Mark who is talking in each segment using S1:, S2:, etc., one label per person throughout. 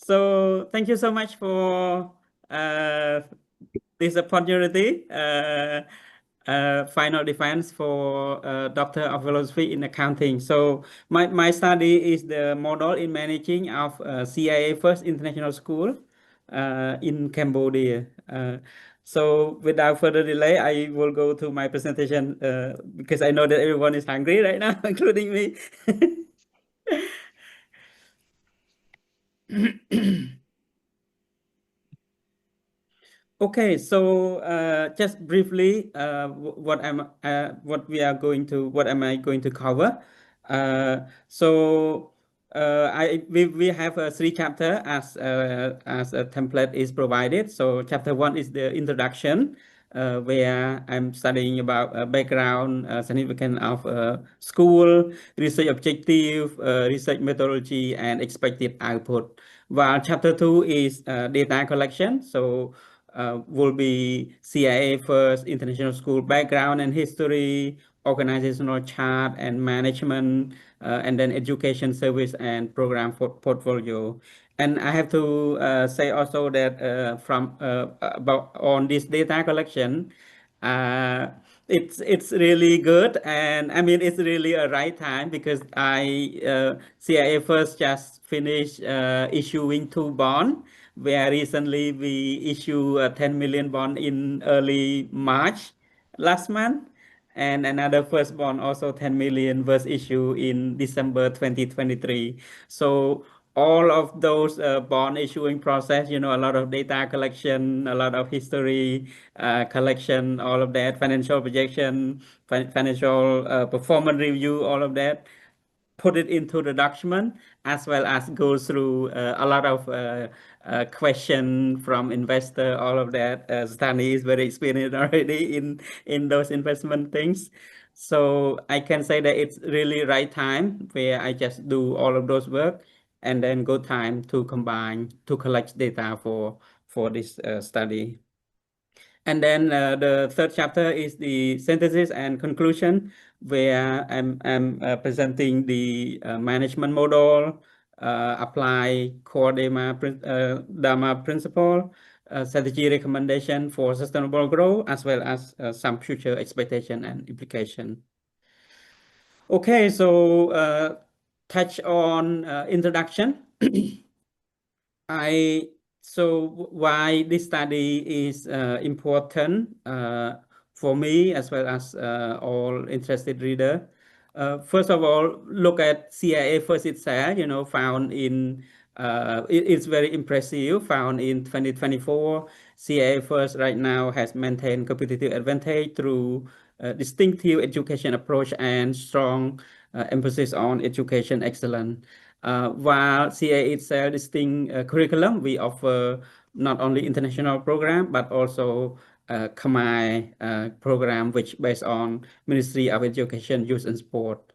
S1: So thank you so much for this opportunity. Final defense for Doctor of Philosophy in Accounting. So my study is the model in managing of CIA First International School in Cambodia. So without further delay, I will go to my presentation because I know that everyone is hungry right now, including me. Okay, so just briefly, what am I going to cover? So we have three chapter as a template is provided. So chapter one is the introduction, where I'm studying about background, significance of school, research objective, research methodology, and expected output. While chapter two is data collection. So will be CIA First International School background and history, organizational chart and management, and then education service and program portfolio. And I have to say also that from about on this data collection, uh, it's really good, and I mean it's really a right time because CIA First just finished issuing two bonds, where recently we issue a 10 million bond in early March last month, and another first bond also 10 million was issued in December 2023. So all of those bond issuing process, a lot of data collection, a lot of history collection, all of that, financial projection, financial performance review, all of that, put it into the document, as well as go through a lot of question from investor, all of that. Stanley is very experienced already in those investment things. So I can say that it's really right time where I just do all of those work, and then go time to combine to collect data for this study. And then the third chapter is the synthesis and conclusion, where I'm presenting the management model, apply core Dharma principle, strategy recommendation for sustainable growth, as well as some future expectation and implication. Okay, so touch on introduction. I so why this study is important for me as well as all interested reader. First of all, look at CIA First itself. Found in it's very impressive. Found in 2024, CIA First right now has maintained competitive advantage through distinctive education approach and strong emphasis on education excellence. While CA itself distinct curriculum, we offer not only international program but also Khmer program, which based on Ministry of Education, Youth and Sport.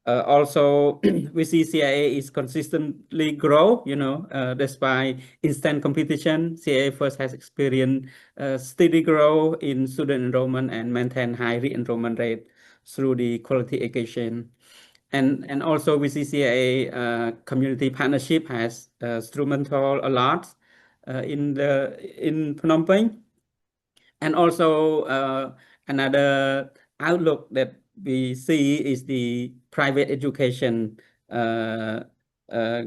S1: Also, we see CIA is consistently grow. Despite instant competition, CIA First has experienced steady growth in student enrollment and maintain high re-enrollment rate through the quality education. And also with CCA community partnership has instrumental a lot in Phnom Penh. And also another outlook that we see is the private education uh, uh,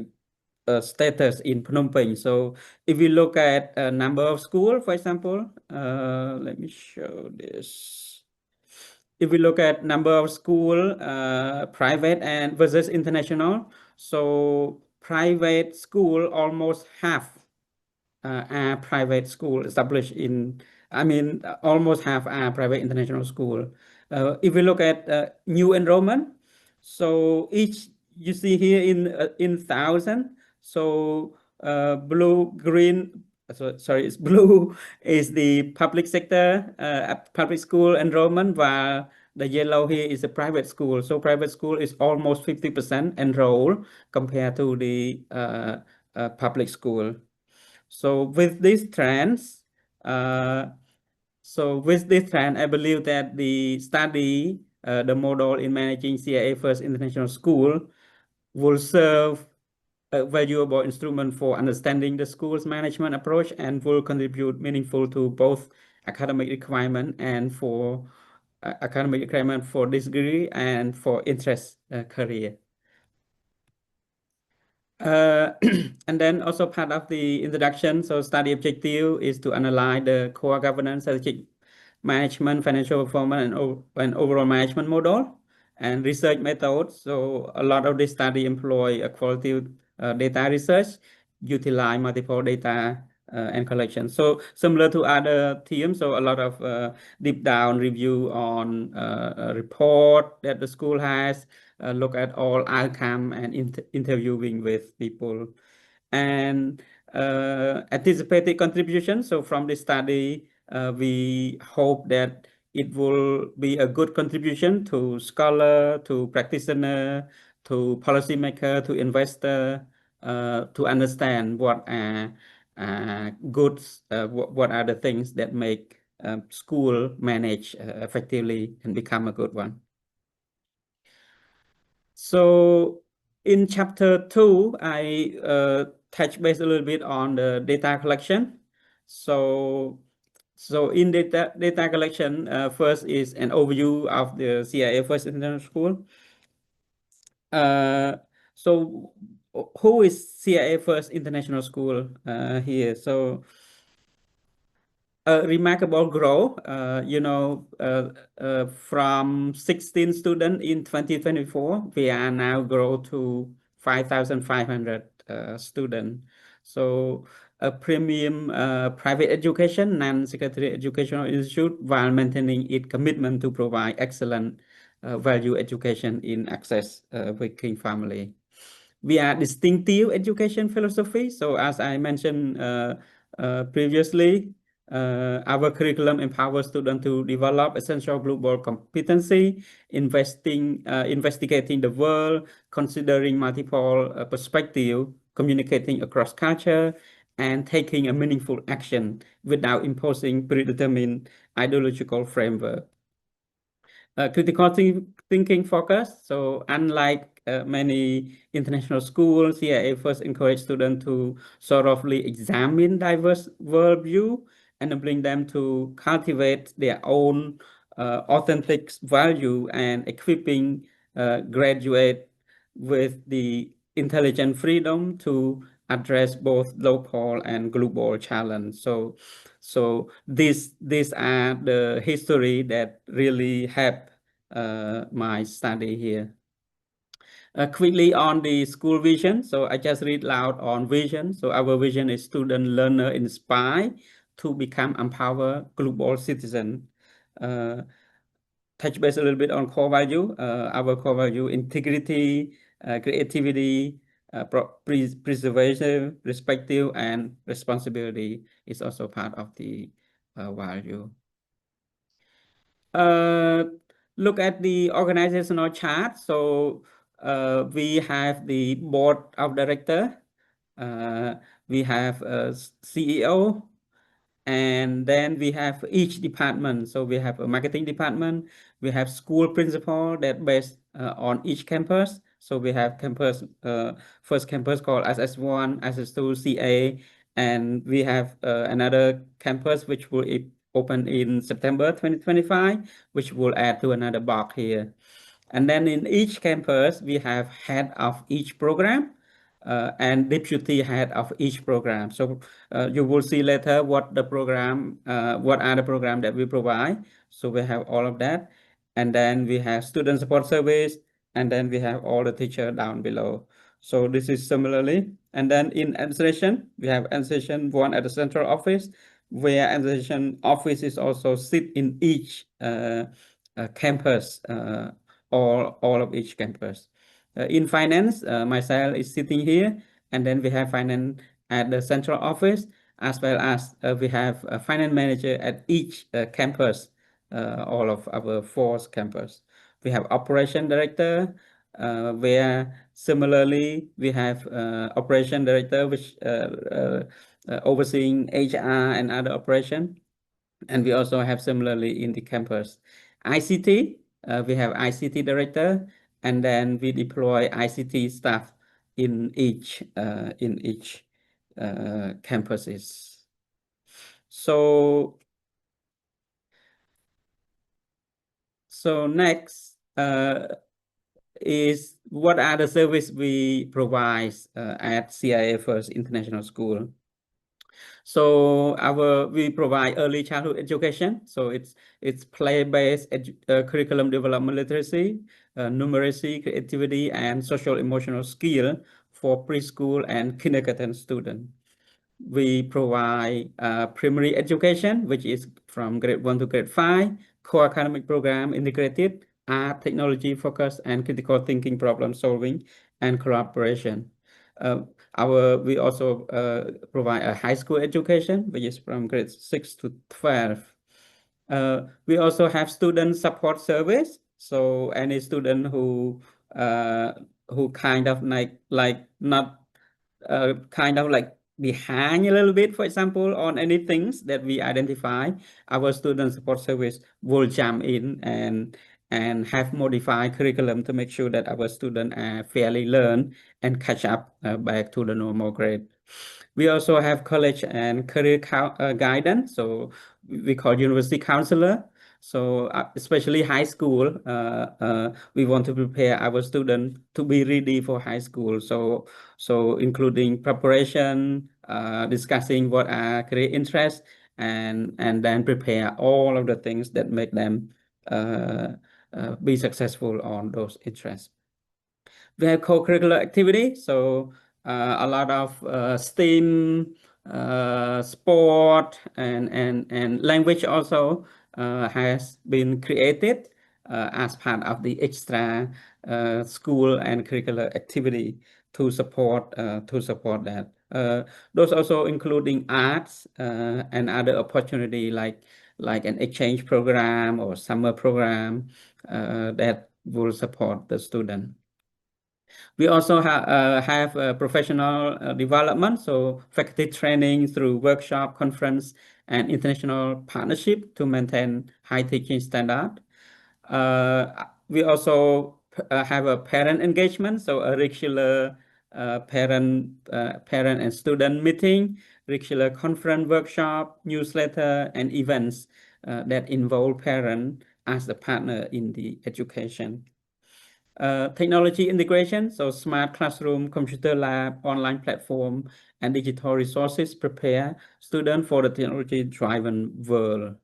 S1: status in Phnom Penh. So if we look at a number of schools, for example, let me show this. If we look at number of school, private and versus international, so private school almost half are private school established in, I mean, almost half are private international school. If we look at new enrollment, so each you see here in thousand, so blue, green, sorry, it's blue is the public sector, public school enrollment, while the yellow here is a private school. So private school is almost 50% enrolled compared to the public school. So with these trends, I believe that the study, the model in managing CIA First International School will serve a valuable instrument for understanding the school's management approach and will contribute meaningful to both academic requirement and for academic requirement for this degree and for interest career. And then also part of the introduction, so study objective is to analyze the core governance, strategic management, financial performance, and overall management model and research methods. So a lot of this study employ a qualitative data research, utilize multiple data and collection. So similar to other teams, so a lot of deep down review on a report that the school has, look at all outcome and interviewing with people. And anticipated contribution. So from this study, we hope that it will be a good contribution to scholar, to practitioner, to policymaker, to investor, to understand what are goods, what are the things that make school manage effectively and become a good one. So in chapter 2, I touch base a little bit on the data collection. So in data collection, first is an overview of the CIA First International School. So who is CIA First International School here? So a remarkable growth, from 16 students in 2024, we are now grow to 5,500 students. So a premium private education, non-secondary educational institute, while maintaining its commitment to provide excellent value education in access working family. We are distinctive education philosophy. So as I mentioned previously, our curriculum empowers students to develop essential global competency, investigating the world, considering multiple perspectives, communicating across culture, and taking a meaningful action without imposing predetermined ideological framework. Critical thinking focus. So unlike many international schools, CIA first encourage students to thoroughly examine diverse worldview, enabling them to cultivate their own authentic value and equipping graduate with the intelligent freedom to address both local and global challenge. So these are the history that really help my study here. Quickly on the school vision. So I just read loud on vision. So our vision is student, learner, inspire to become empowered global citizen. Touch base a little bit on core value. Our core value, integrity, creativity, preservation, respective, and responsibility is also part of the value. Look at the organizational chart. So we have the board of director, we have a CEO, and then we have each department. So we have a marketing department, we have school principal that based on each campus. So we have campus, first campus called SS1, SS2, CA, and we have another campus which will open in September 2025, which will add to another box here. And then in each campus, we have head of each program and deputy head of each program. So you will see later what are the program that we provide. So we have all of that. And then we have student support service, and then we have all the teacher down below. So this is similarly. And then in administration, we have administration one at the central office, where administration offices also sit in each campus, all of each campus. In finance, myself is sitting here, and then we have finance at the central office, as well as we have a finance manager at each campus, all of our 4 campus. We have operation director, where similarly we have operation director, which overseeing HR and other operation. And we also have similarly in the campus. ICT, we have ICT director, and then we deploy ICT staff in each campuses. So next is what are the service we provide at CIA First International School. So we provide early childhood education. So it's play-based curriculum development, literacy, numeracy, creativity, and social emotional skill for preschool and kindergarten students. We provide primary education, which is from grade 1 to grade 5, core academic program integrated, art, technology focus, and critical thinking, problem solving, and collaboration. We also provide a high school education, which is from grade 6 to 12. We also have student support service. So any student who kind of like not kind of like behind a little bit, for example, on any things that we identify, our student support service will jump in and have modified curriculum to make sure that our students fairly learn and catch up back to the normal grade. We also have college and career guidance, so we call university counselor. So especially high school, we want to prepare our students to be ready for high school. So including preparation, discussing what are career interests, and then prepare all of the things that make them be successful on those interests. We have co-curricular activity, so a lot of STEAM, sport, and language also has been created as part of the extra school and curricular activity to support that. Those also including arts and other opportunity like an exchange program or summer program that will support the student. We also have professional development, so faculty training through workshop, conference, and international partnership to maintain high teaching standard. We also have a parent engagement, so a regular parent and student meeting, regular conference, workshop, newsletter, and events that involve parent as a partner in the education. Technology integration, so smart classroom, computer lab, online platform, and digital resources prepare students for the technology-driven world.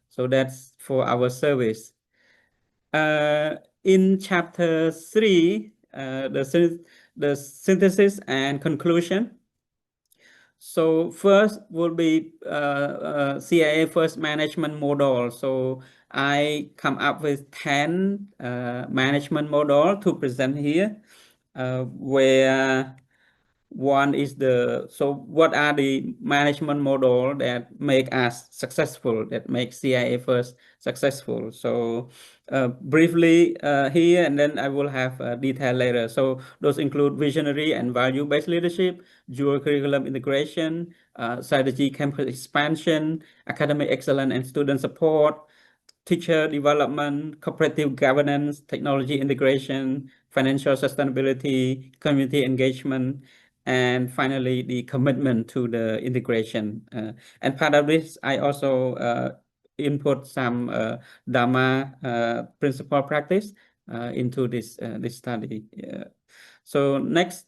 S1: So that's for our service. In chapter 3, the synthesis and conclusion. So first will be CIA First management model. So I come up with 10 management model to present here, where one is what are the management model that make us successful, that make CIA First successful. So briefly here, and then I will have detail later. So those include visionary and value-based leadership, dual curriculum integration, strategy campus expansion, academic excellence and student support, teacher development, cooperative governance, technology integration, financial sustainability, community engagement, and finally the commitment to the integration. And part of this, I also input some Dharma principle practice into this study. So next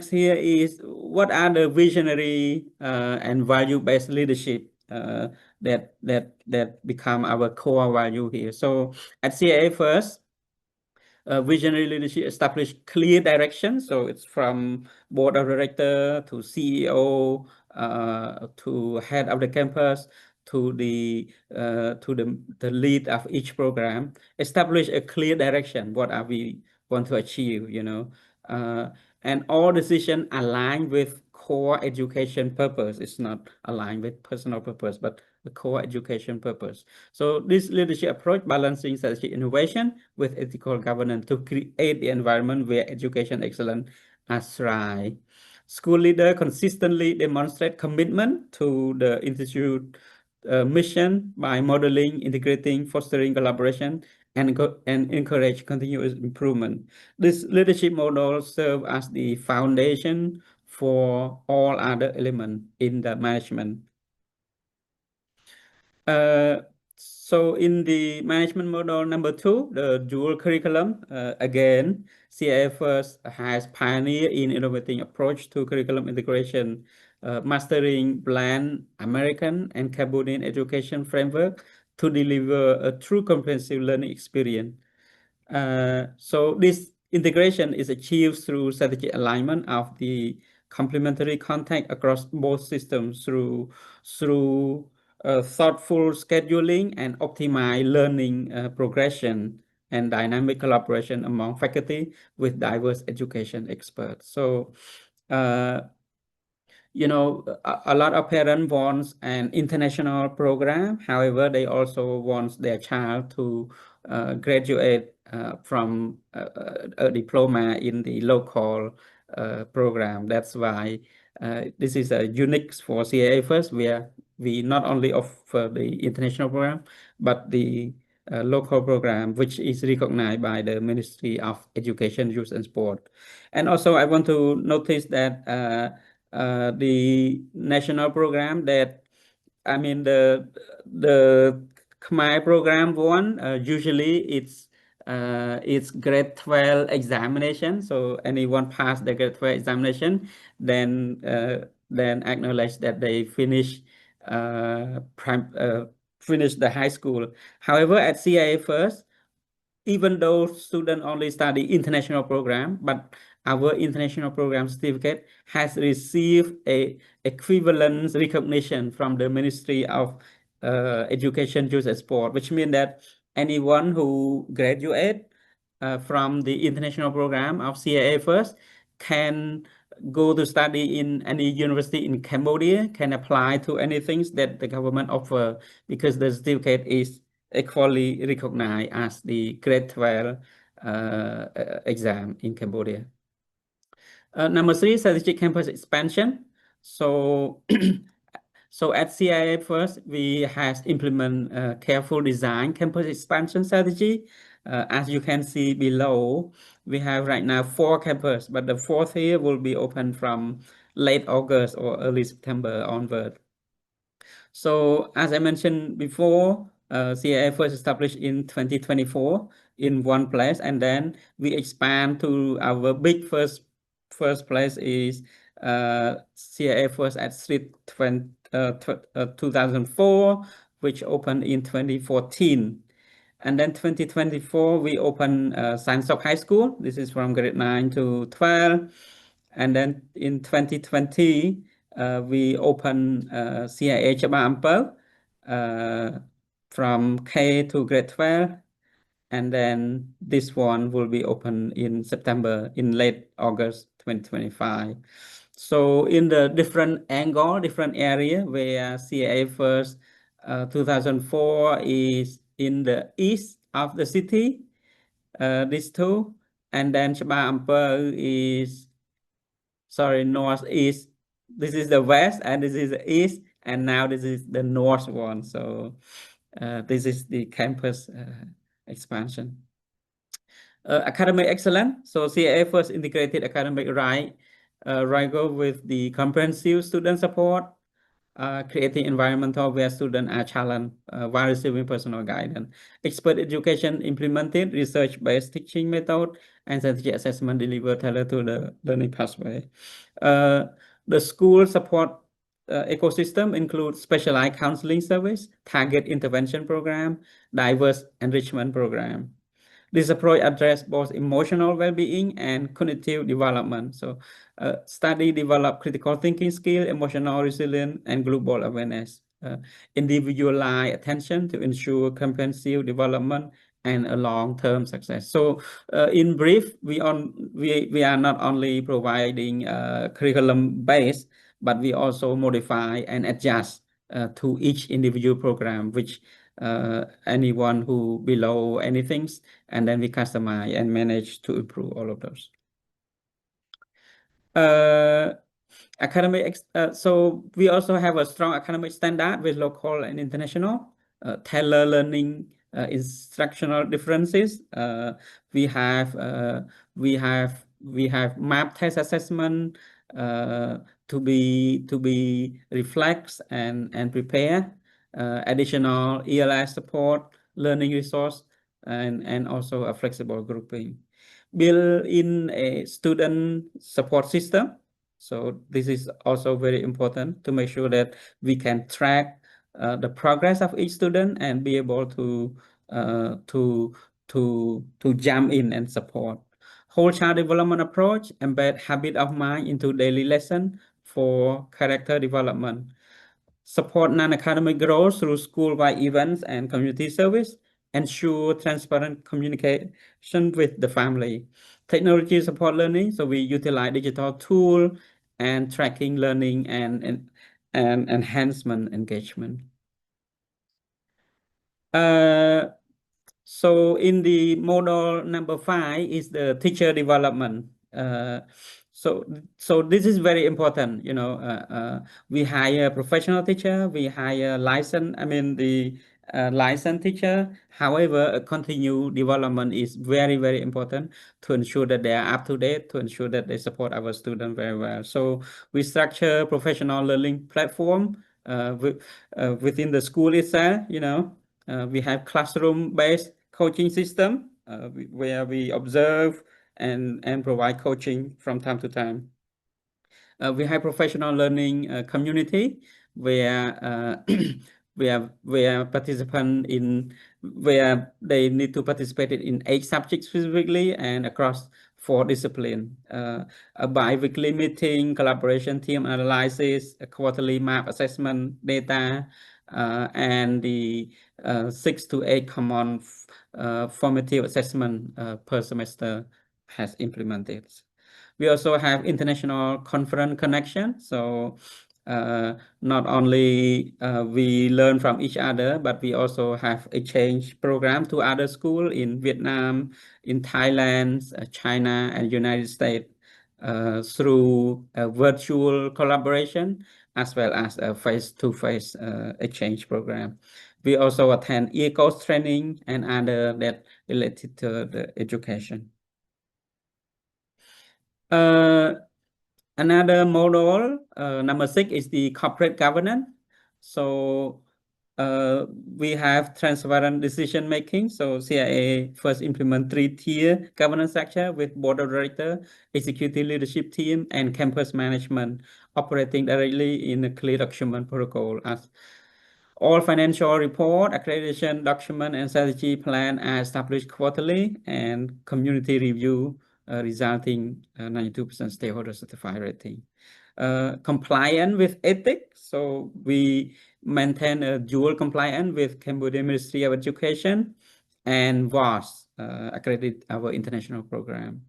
S1: here is what are the visionary and value-based leadership that become our core value here. So at CIA First, visionary leadership establish clear direction. So it's from board of director to CEO to head of the campus to the lead of each program. Establish a clear direction. What are we want to achieve? And all decision aligned with core education purpose. It's not aligned with personal purpose, but the core education purpose. So this leadership approach balancing strategic innovation with ethical governance to create the environment where education excellence thrive. School leader consistently demonstrate commitment to the institute mission by modeling, integrating, fostering collaboration, and encourage continuous improvement. This leadership model serves as the foundation for all other elements in the management. So in the management model number 2, the dual curriculum, again, CIF has pioneered in innovating approach to curriculum integration, mastering blend American and Cambodian education framework to deliver a true comprehensive learning experience. So this integration is achieved through strategic alignment of the complementary content across both systems through thoughtful scheduling and optimized learning progression and dynamic collaboration among faculty with diverse education experts. So, you know, a lot of parents want an international program. However, they also want their child to graduate from a diploma in the local program. That's why this is a unique for CAA first, where we not only offer the international program, but the local program, which is recognized by the Ministry of Education, Youth and Sport. And also, I want to notice that the national program that, I mean, the Khmer program one, usually it's grade 12 examination. So anyone pass the grade 12 examination, then acknowledge that they finish the high school. However, at CIA first, even though students only study international program, but our international program certificate has received a equivalence recognition from the Ministry of Education, Youth and Sport, which means that anyone who graduate from the international program of CAA first can go to study in any university in Cambodia, can apply to anything that the government offer, because the certificate is equally recognized as the grade 12 exam in Cambodia. Number 3, strategic campus expansion. So, so at CIA first, we has implement careful design campus expansion strategy. As you can see below, we have right now 4 campus, but the 4th here will be open from late August or early September onward. So as I mentioned before, CIA first established in 2024 in one place, and then we expand to our big first place is CIA first at Street 2004, which opened in 2014. And then 2024, we opened Science of High School. This is from grade 9 to 12. And then in 2020, we opened CIA Chaba Ampel from K to grade 12. And then this one will be open in September, in late August 2025. So in the different angle, different area where CIA first 2004 is in the east of the city, these two, and then Chaba Ampel is, sorry, northeast. This is the west, and this is the east, and now this is the north one. So this is the campus expansion. Academic excellence. So CIA first integrated academic rigor with the comprehensive student support, creating environmental where students are challenged while receiving personal guidance. Expert education implemented research-based teaching method and strategic assessment delivered tailored to the learning pathway. The school support ecosystem includes specialized counseling service, target intervention program, diverse enrichment program. This approach addresses both emotional well-being and cognitive development. So study develop critical thinking skill, emotional resilience, and global awareness. Individualized attention to ensure comprehensive development and a long-term success. So in brief, we are not only providing curriculum base, but we also modify and adjust to each individual program, which anyone who below anything, and then we customize and manage to improve all of those. So we also have a strong academic standard with local and international, tailor learning, instructional differences. We have map test assessment to be reflects and prepare additional ELS support, learning resource, and also a flexible grouping. Build in a student support system. So this is also very important to make sure that we can track the progress of each student and be able to uh, to jump in and support. Whole child development approach embed habit of mind into daily lesson for character development. Support non-academic growth through school-wide events and community service. Ensure transparent communication with the family. Technology support learning, so we utilize digital tool and tracking learning and enhancement engagement. So in the model number 5 is the teacher development. So this is very important. We hire professional teacher, we hire the licensed teacher. However, a continued development is very, very important to ensure that they are up to date, to ensure that they support our students very well. So we structure professional learning platform within the school itself. We have classroom-based coaching system where we observe and provide coaching from time to time. We have professional learning community where where they need to participate in 8 subjects specifically and across 4 disciplines. A bi-weekly meeting, collaboration, team analysis, a quarterly map assessment data, and the 6 to 8 common formative assessment per semester has implemented. We also have international conference connection. So not only we learn from each other, but we also have exchange program to other school in Vietnam, in Thailand, China, and United States through a virtual collaboration as well as a face-to-face exchange program. We also attend ECOS training and other that related to the education. Another model, number 6, is the corporate governance. So we have transparent decision making. So CIA first implement 3-tier governance structure with board of director, executive leadership team, and campus management operating directly in a clear document protocol. As all financial report, accreditation document, and strategy plan are established quarterly, and community review resulting 92% stakeholder certified rating. Compliant with ethics, so we maintain a dual compliance with Cambodia Ministry of Education and WAS accredit our international program.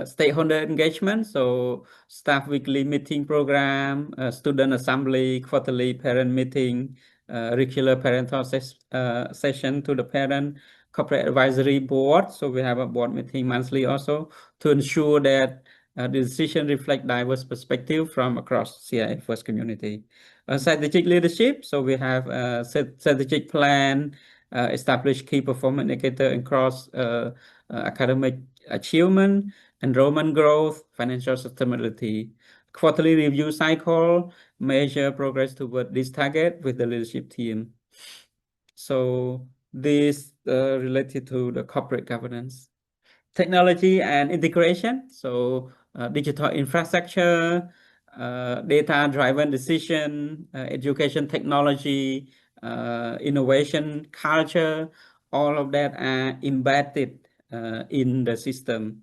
S1: Stakeholder engagement, so staff weekly meeting program, student assembly, quarterly parent meeting, regular parental session to the parent, corporate advisory board. So we have a board meeting monthly also to ensure that the decision reflect diverse perspective from across CIA First community. Strategic leadership, so we have a strategic plan, establish key performance indicator across academic achievement, enrollment growth, financial sustainability. Quarterly review cycle, measure progress toward this target with the leadership team. So this related to the corporate governance. Technology and integration, so digital infrastructure, data-driven decision, education technology, innovation culture, all of that are embedded in the system.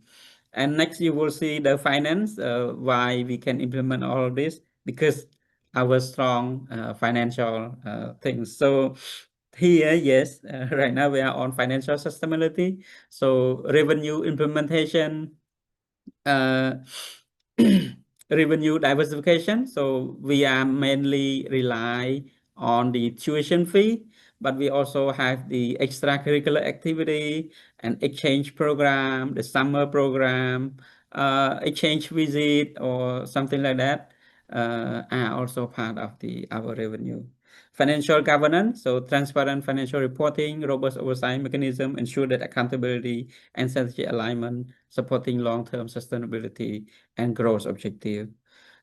S1: And next you will see the finance, why we can implement all of this, because our strong financial things. So here, yes, right now we are on financial sustainability. So revenue implementation, revenue diversification. So we are mainly rely on the tuition fee, but we also have the extracurricular activity and exchange program, the summer program, exchange visit or something like that are also part of our revenue. Financial governance, so transparent financial reporting, robust oversight mechanism, ensure that accountability and strategy alignment, supporting long-term sustainability and growth objective.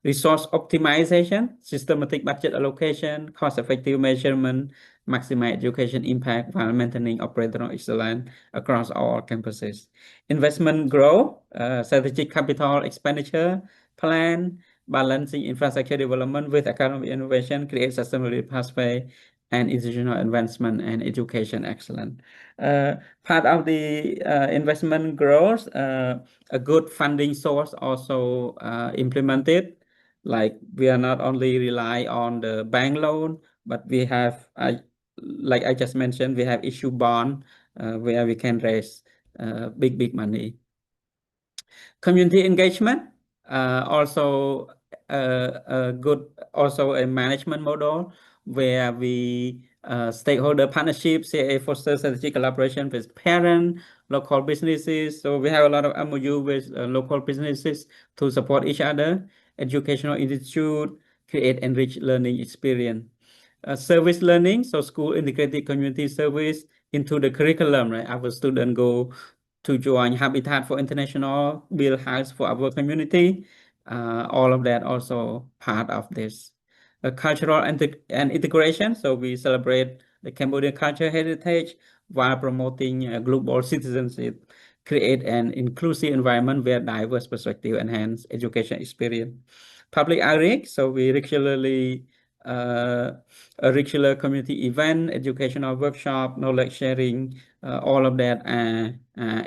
S1: Resource optimization, systematic budget allocation, cost-effective measurement, maximize education impact while maintaining operational excellence across all campuses. Investment growth, strategic capital expenditure plan, balancing infrastructure development with economic innovation, create sustainability pathway, and institutional advancement and education excellence. Part of the investment growth, a good funding source also implemented. Like we are not only rely on the bank loan, but we have, like I just mentioned, we have issue bond where we can raise big money. Community engagement, also a good, also a management model where we stakeholder partnership, CA foster strategic collaboration with parent, local businesses. So we have a lot of MOU with local businesses to support each other, educational institute, create enriched learning experience. Service learning, so school integrated community service into the curriculum, right? Our students go to join Habitat for International, build house for our community. All of that also part of this. Cultural and integration, so we celebrate the Cambodian culture heritage while promoting global citizenship, create an inclusive environment where diverse perspective enhance education experience. Public outreach, so we regularly a regular community event, educational workshop, knowledge sharing, all of that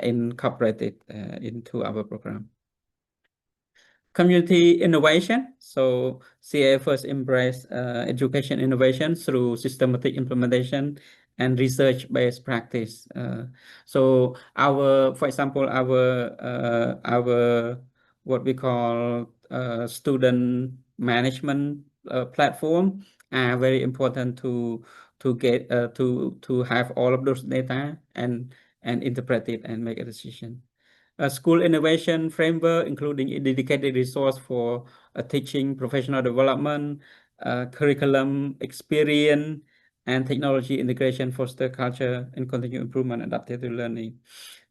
S1: incorporated into our program. Community innovation. So CA first embrace education innovation through systematic implementation and research-based practice. So for example, our what we call student management platform are very important to get to have all of those data and interpret it and make a decision. A school innovation framework, including a dedicated resource for teaching, professional development, curriculum experience, and technology integration foster culture and continuous improvement adaptive learning.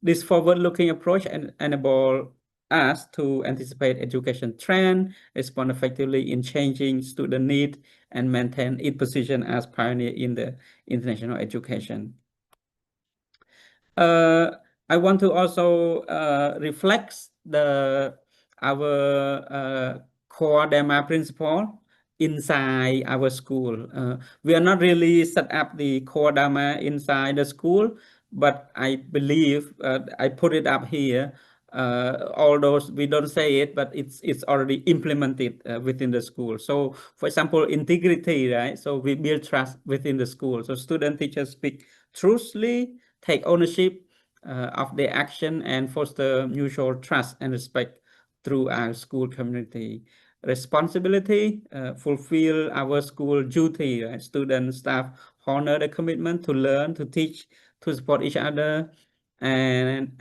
S1: This forward-looking approach enable us to anticipate education trend, respond effectively in changing student need, and maintain its position as pioneer in the international education. I want to also reflect our core Dharma principle inside our school. We are not really set up the core Dharma inside the school, but I believe I put it up here. All those we don't say it, but it's already implemented within the school. So, for example, integrity, right? So we build trust within the school. So student teachers speak truthfully, take ownership of their action, and foster mutual trust and respect through our school community. Responsibility, fulfill our school duty, right? Students, staff honor the commitment to learn, to teach, to support each other, and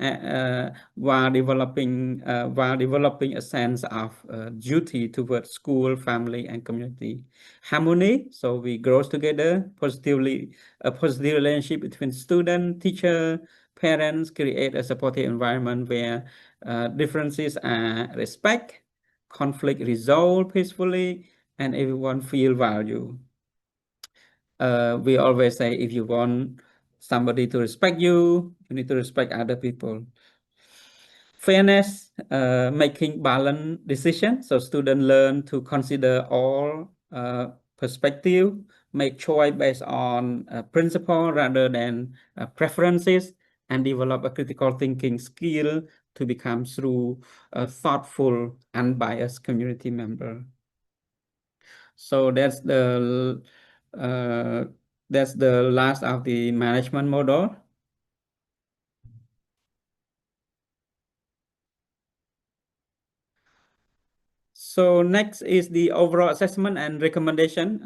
S1: while developing a sense of duty towards school, family, and community. Harmony, so we grow together positively. A positive relationship between student, teacher, parents, create a supportive environment where differences are respect, conflict resolved peacefully, and everyone feel value. We always say if you want somebody to respect you, you need to respect other people. Fairness, making balanced decisions, so students learn to consider all perspective, make choice based on principle rather than preferences, and develop a critical thinking skill to become through a thoughtful, unbiased community member. So that's the last of the management model. So next is the overall assessment and recommendation.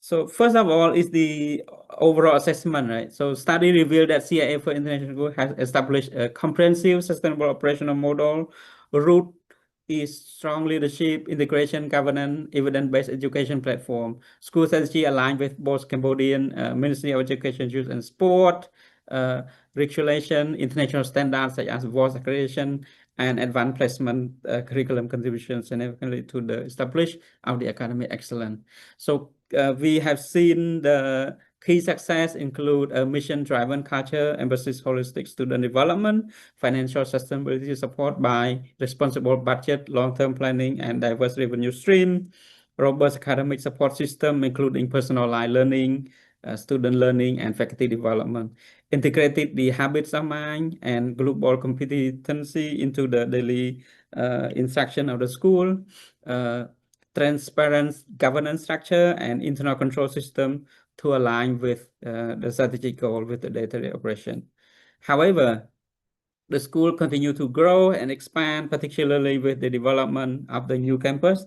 S1: So first of all is the overall assessment, right? So study revealed that CIA for International School has established a comprehensive sustainable operational model. Root is strong leadership, integration, governance, evidence-based education platform. School strategy aligned with both Cambodian Ministry of Education, Youth and Sport, uh, regulation, international standards such as voice accreditation, and advanced placement curriculum contribution significantly to the establishment of the academic excellence. So we have seen the key success include a mission-driven culture, emphasis holistic student development, financial sustainability support by responsible budget, long-term planning, and diverse revenue stream, robust academic support system, including personalized learning, student learning, and faculty development, integrated the habits of mind and global competency into the daily instruction of the school, transparent governance structure and internal control system to align with the strategic goal with the day-to-day operation. However, the school continued to grow and expand, particularly with the development of the new campus.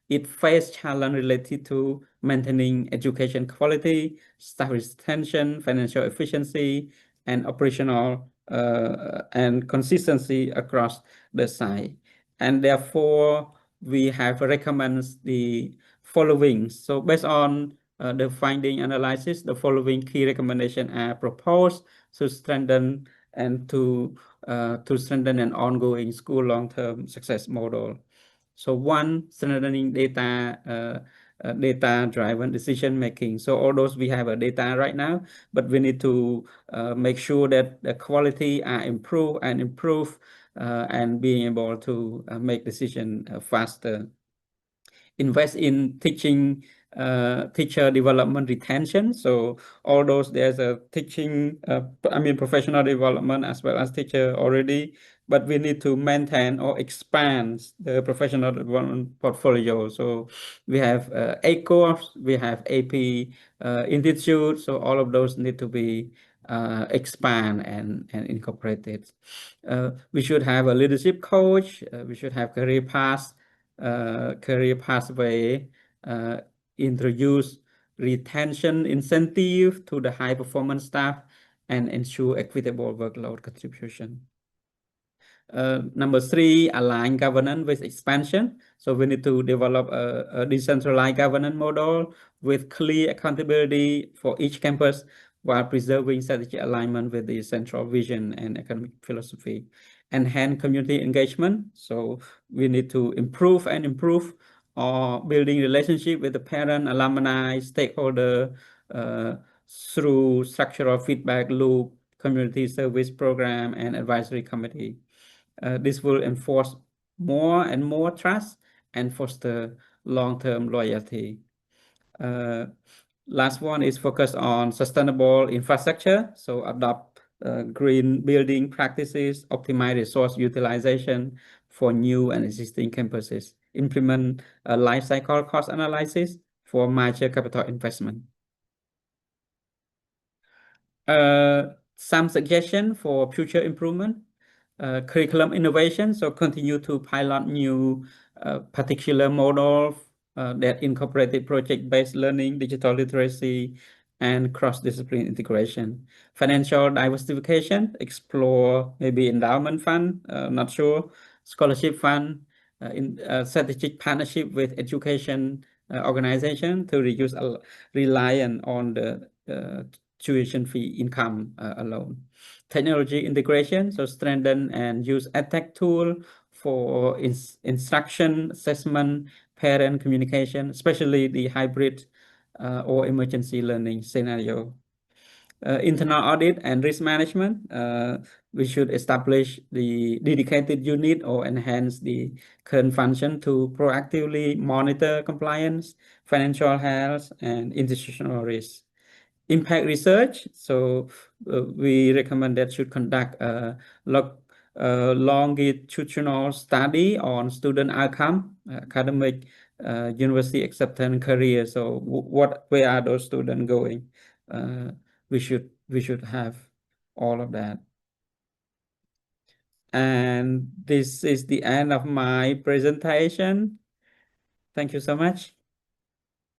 S1: It faced challenges related to maintaining education quality, staff retention, financial efficiency, and operational and consistency across the site. And therefore, we have recommended the following. So based on the finding analysis, the following key recommendations are proposed to strengthen and to strengthen an ongoing school long-term success model. So one, strengthening data-driven decision making. So all those we have a data right now, but we need to make sure that the quality are improved and being able to make decision faster. Invest in teaching teacher development retention. So all those there's a teaching professional development as well as teacher already, but we need to maintain or expand the professional development portfolio. So we have A course, we have AP institute. So all of those need to be expand and incorporated. We should have a leadership coach. We should have career pathway, introduce retention incentive to the high performance staff, and ensure equitable workload contribution. Number three, align governance with expansion. So we need to develop a decentralized governance model with clear accountability for each campus while preserving strategic alignment with the central vision and academic philosophy. Enhance community engagement. So we need to improve or building relationship with the parent, alumni, stakeholder through structural feedback loop, community service program, and advisory committee. This will enforce more and more trust and foster long-term loyalty. Last one is focus on sustainable infrastructure. So adopt green building practices, optimize resource utilization for new and existing campuses, implement a life cycle cost analysis for major capital investment. Some suggestion for future improvement. Curriculum innovation, so continue to pilot new particular model that incorporated project-based learning, digital literacy, and cross-discipline integration. Financial diversification, explore maybe endowment fund, not sure, scholarship fund, in strategic partnership with education organization to reduce reliance on the tuition fee income alone. Technology integration, so strengthen and use EdTech tool for instruction, assessment, parent communication, especially the hybrid or emergency learning scenario. Internal audit and risk management, we should establish the dedicated unit or enhance the current function to proactively monitor compliance, financial health, and institutional risk. Impact research, so we recommend that should conduct a longitudinal study on student outcome, academic, university acceptance, career. So where are those students going? We should have all of that. And this is the end of my presentation. Thank you so much.